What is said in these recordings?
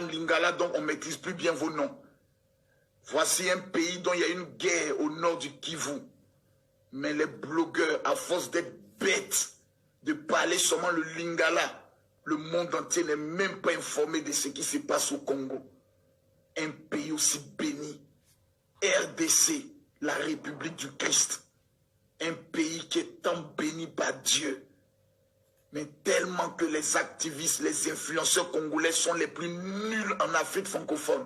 Lingala, donc on ne maîtrise plus bien vos noms. Voici un pays dont il y a une guerre au nord du Kivu. Mais les blogueurs, à force d'être bêtes, de parler seulement le Lingala, le monde entier n'est même pas informé de ce qui se passe au Congo. Un pays aussi béni. RDC, la République du Christ. Un pays qui est tant béni par Dieu. Mais tellement que les activistes, les influenceurs congolais sont les plus nuls en Afrique francophone.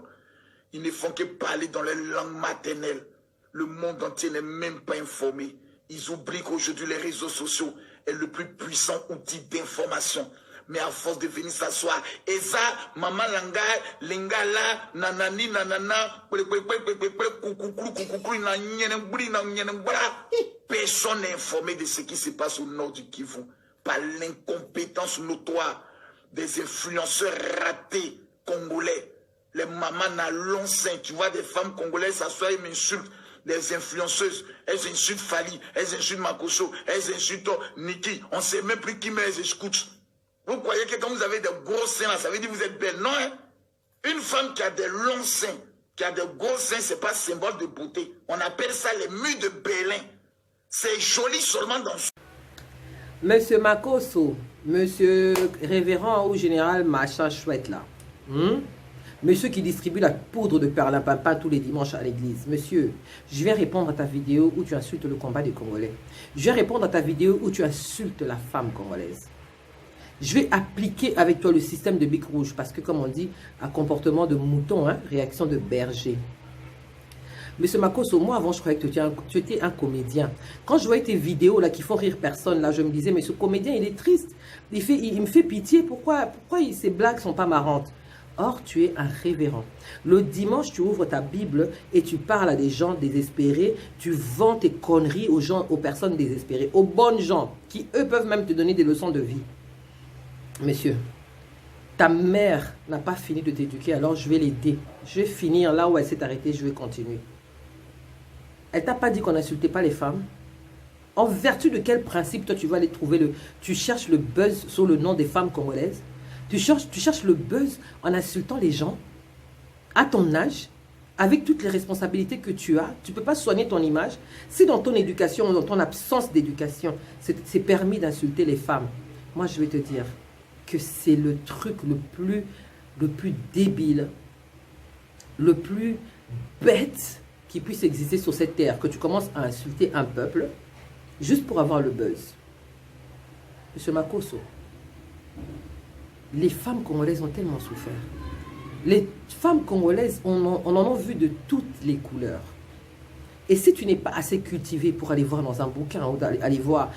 Ils ne font que parler dans leur langue maternelle. Le monde entier n'est même pas informé. Ils oublient qu'aujourd'hui les réseaux sociaux est le plus puissant outil d'information. Mais à force de venir s'asseoir, Eza, Maman Langa, Lingala, Nanani, Nanana, personne n'est informé de ce qui se passe au nord du Kivu. Par l'incompétence notoire des influenceurs ratés congolais. Les mamans à long sein, tu vois des femmes congolaises s'asseoir et m'insultent. Les influenceuses, elles insultent Fali, elles insultent Makoso, elles insultent Niki. On ne sait même plus qui met elles écoutent. Vous croyez que quand vous avez des gros seins, là, ça veut dire que vous êtes belle? Non, hein? Une femme qui a des longs seins, qui a des gros seins, ce n'est pas symbole de beauté. On appelle ça les murs de Berlin. C'est joli seulement dans... Monsieur Makoso, monsieur révérend ou général machin chouette là. Monsieur qui distribue la poudre de perlimpinpin tous les dimanches à l'église. Monsieur, je vais répondre à ta vidéo où tu insultes le combat des Congolais. Je vais répondre à ta vidéo où tu insultes la femme congolaise. Je vais appliquer avec toi le système de bic rouge parce que comme on dit, un comportement de mouton, hein, réaction de berger. Monsieur Makoso, moi avant je croyais que tu étais un comédien. Quand je voyais tes vidéos là qui font rire personne, là je me disais mais ce comédien il est triste. Il me fait pitié, pourquoi ces blagues sont pas marrantes? Or, tu es un révérend. Le dimanche, tu ouvres ta Bible et tu parles à des gens désespérés. Tu vends tes conneries aux gens, aux personnes désespérées, aux bonnes gens qui, eux, peuvent même te donner des leçons de vie. Monsieur, ta mère n'a pas fini de t'éduquer, alors je vais l'aider. Je vais finir là où elle s'est arrêtée, je vais continuer. Elle t'a pas dit qu'on n'insultait pas les femmes? En vertu de quel principe, toi, tu vas aller trouver tu cherches le buzz sur le nom des femmes congolaises? Tu cherches le buzz en insultant les gens à ton âge, avec toutes les responsabilités que tu as. Tu ne peux pas soigner ton image. Si dans ton éducation, dans ton absence d'éducation, c'est permis d'insulter les femmes, moi je vais te dire que c'est le truc le plus débile, le plus bête qui puisse exister sur cette terre, que tu commences à insulter un peuple juste pour avoir le buzz. Monsieur Makoso, les femmes congolaises ont tellement souffert. Les femmes congolaises, on en a vu de toutes les couleurs. Et si tu n'es pas assez cultivé pour aller voir dans un bouquin ou aller voir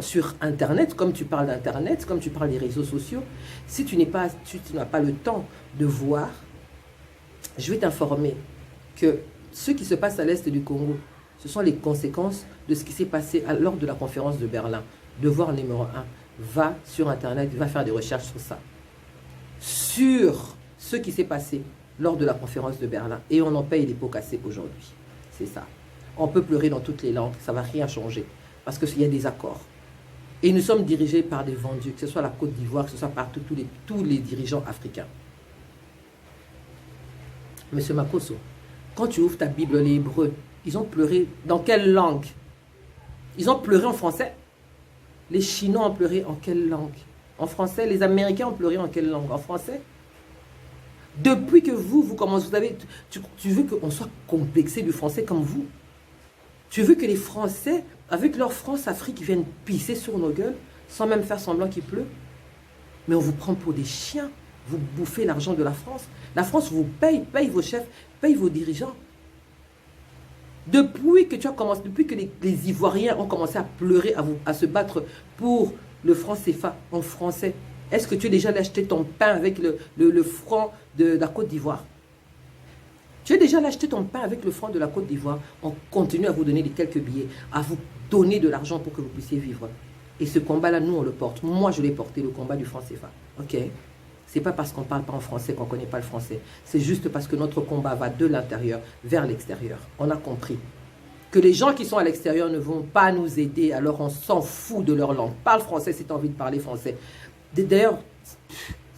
sur Internet, comme tu parles d'Internet, comme tu parles des réseaux sociaux, si tu n'as pas le temps de voir, je vais t'informer que ce qui se passe à l'est du Congo, ce sont les conséquences de ce qui s'est passé lors de la conférence de Berlin. Devoir numéro 1, va sur Internet, va faire des recherches sur ça. Sur ce qui s'est passé lors de la conférence de Berlin. Et on en paye les pots cassés aujourd'hui. C'est ça. On peut pleurer dans toutes les langues, ça ne va rien changer. Parce qu'il y a des accords. Et nous sommes dirigés par des vendus, que ce soit la Côte d'Ivoire, que ce soit partout, tous les dirigeants africains. Monsieur Makoso, quand tu ouvres ta Bible, les Hébreux, ils ont pleuré dans quelle langue? Ils ont pleuré en français? Les Chinois ont pleuré en quelle langue? En français. Les Américains ont pleuré en quelle langue? En français. Depuis que vous commencez, vous avez, tu veux qu'on soit complexé du français comme vous? Tu veux que les Français, avec leur France-Afrique, viennent pisser sur nos gueules, sans même faire semblant qu'il pleut? Mais on vous prend pour des chiens. Vous bouffez l'argent de la France. La France vous paye vos chefs, paye vos dirigeants. Depuis que depuis que les Ivoiriens ont commencé à pleurer, à se battre pour le franc CFA en français, est-ce que tu es déjà allé acheter ton pain avec le franc de la Côte d'Ivoire? Tu as déjà acheté ton pain avec le franc de la Côte d'Ivoire? On continue à vous donner quelques billets, à vous donner de l'argent pour que vous puissiez vivre. Et ce combat-là, nous, on le porte. Moi, je l'ai porté, le combat du franc CFA. Ok? C'est pas parce qu'on ne parle pas en français qu'on ne connaît pas le français. C'est juste parce que notre combat va de l'intérieur vers l'extérieur. On a compris que les gens qui sont à l'extérieur ne vont pas nous aider, alors on s'en fout de leur langue. Parle français si tu as envie de parler français. D'ailleurs,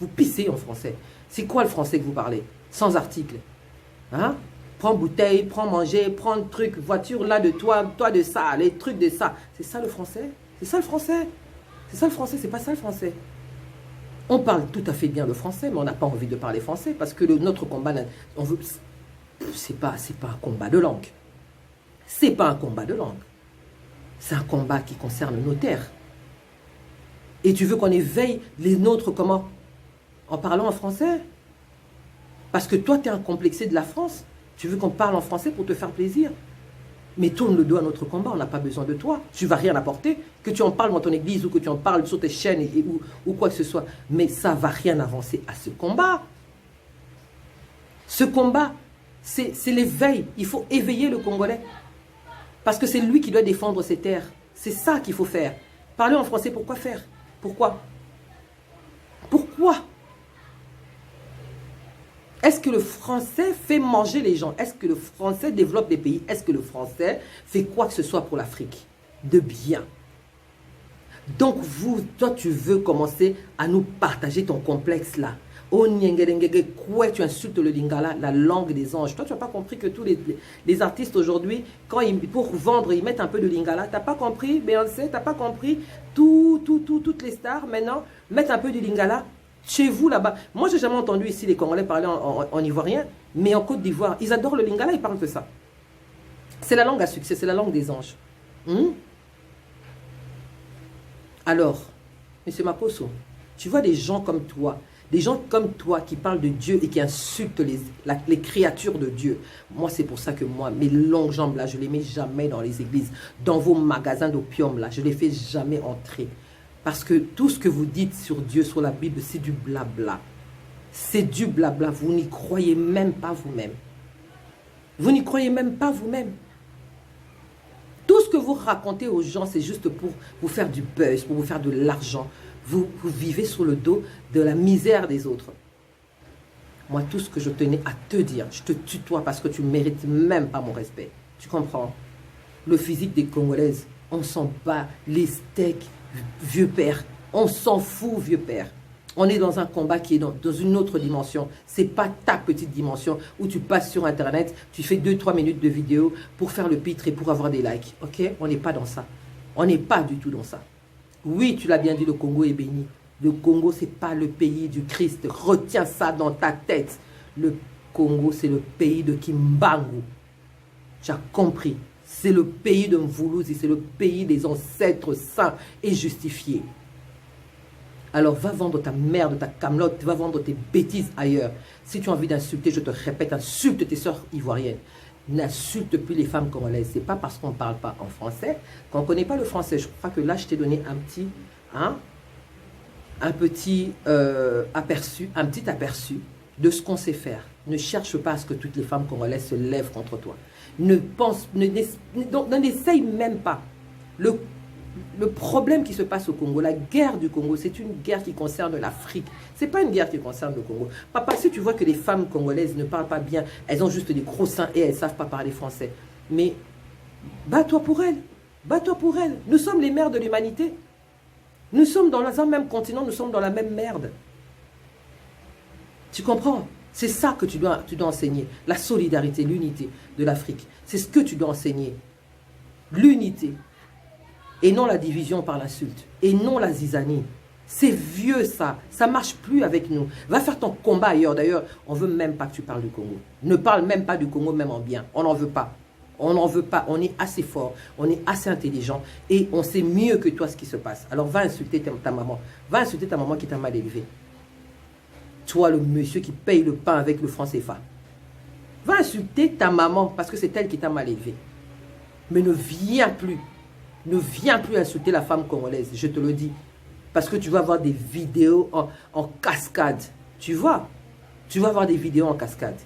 vous pissez en français. C'est quoi le français que vous parlez? Sans article. Hein? Prends bouteille, prends manger, prends truc, voiture là de toi, toi de ça, les trucs de ça. C'est ça le français? C'est ça le français? C'est ça le français, c'est pas ça le français. On parle tout à fait bien le français, mais on n'a pas envie de parler français parce que notre combat, on veut, c'est pas un combat de langue. C'est pas un combat de langue. C'est un combat qui concerne nos terres. Et tu veux qu'on éveille les nôtres comment? En parlant en français? Parce que toi, tu es un complexé de la France. Tu veux qu'on parle en français pour te faire plaisir? Mais tourne le dos à notre combat, on n'a pas besoin de toi. Tu ne vas rien apporter. Que tu en parles dans ton église ou que tu en parles sur tes chaînes ou quoi que ce soit. Mais ça ne va rien avancer à ce combat. Ce combat, c'est l'éveil. Il faut éveiller le Congolais. Parce que c'est lui qui doit défendre ses terres. C'est ça qu'il faut faire. Parler en français, pourquoi faire? Pourquoi? Pourquoi? Est-ce que le français fait manger les gens? Est-ce que le français développe des pays? Est-ce que le français fait quoi que ce soit pour l'Afrique? De bien. Donc, toi, tu veux commencer à nous partager ton complexe là. Oh, quoi, tu insultes le lingala, la langue des anges. Toi, tu n'as pas compris que tous les artistes aujourd'hui, pour vendre, ils mettent un peu de lingala. Tu n'as pas compris, Beyoncé, tu n'as pas compris. Toutes les stars, maintenant, mettent un peu de lingala. Chez vous, là-bas. Moi, j'ai jamais entendu ici les Congolais parler en ivoirien, mais en Côte d'Ivoire, ils adorent le lingala, ils parlent que ça. C'est la langue à succès, c'est la langue des anges. Alors, M. Makosso, tu vois des gens comme toi qui parlent de Dieu et qui insultent les créatures de Dieu. Moi, c'est pour ça que moi, mes longues jambes là, je ne les mets jamais dans les églises, dans vos magasins d'opium là, je ne les fais jamais entrer. Parce que tout ce que vous dites sur Dieu, sur la Bible, c'est du blabla. C'est du blabla. Vous n'y croyez même pas vous-même. Vous n'y croyez même pas vous-même. Tout ce que vous racontez aux gens, c'est juste pour vous faire du buzz, pour vous faire de l'argent. Vous vivez sur le dos de la misère des autres. Moi, tout ce que je tenais à te dire, je te tutoie parce que tu ne mérites même pas mon respect. Tu comprends? Le physique des Congolaises, on s'en bat les steaks. Vieux père, on s'en fout, vieux père. On est dans un combat qui est dans une autre dimension. Ce n'est pas ta petite dimension où tu passes sur Internet, tu fais 2-3 minutes de vidéo pour faire le pitre et pour avoir des likes. Ok? On n'est pas dans ça. On n'est pas du tout dans ça. Oui, tu l'as bien dit, le Congo est béni. Le Congo, ce n'est pas le pays du Christ. Retiens ça dans ta tête. Le Congo, c'est le pays de Kimbangu. Tu as compris? C'est le pays de Mvoulouzi, c'est le pays des ancêtres saints et justifiés. Alors va vendre ta merde, ta camelote, va vendre tes bêtises ailleurs. Si tu as envie d'insulter, je te répète, insulte tes sœurs ivoiriennes. N'insulte plus les femmes congolaises. Ce n'est pas parce qu'on ne parle pas en français qu'on ne connaît pas le français. Je crois que là, je t'ai donné un petit aperçu de ce qu'on sait faire. Ne cherche pas à ce que toutes les femmes congolaises se lèvent contre toi. N'essaye même pas. Le problème qui se passe au Congo, la guerre du Congo, c'est une guerre qui concerne l'Afrique. Ce n'est pas une guerre qui concerne le Congo. Papa, si tu vois que les femmes congolaises ne parlent pas bien, elles ont juste des gros seins et elles ne savent pas parler français. Mais bats-toi pour elles. Bats-toi pour elles. Nous sommes les mères de l'humanité. Nous sommes dans un même continent, nous sommes dans la même merde. Tu comprends? C'est ça que tu dois enseigner. La solidarité, l'unité de l'Afrique. C'est ce que tu dois enseigner. L'unité. Et non la division par l'insulte. Et non la zizanie. C'est vieux ça. Ça ne marche plus avec nous. Va faire ton combat ailleurs. D'ailleurs, on ne veut même pas que tu parles du Congo. Ne parle même pas du Congo, même en bien. On n'en veut pas. On n'en veut pas. On est assez fort. On est assez intelligent. Et on sait mieux que toi ce qui se passe. Alors va insulter ta maman. Va insulter ta maman qui t'a mal élevé. Toi, le monsieur qui paye le pain avec le franc CFA. Va insulter ta maman parce que c'est elle qui t'a mal élevé. Mais ne viens plus insulter la femme congolaise, je te le dis. Parce que tu vas avoir des vidéos en cascade. Tu vas avoir des vidéos en cascade.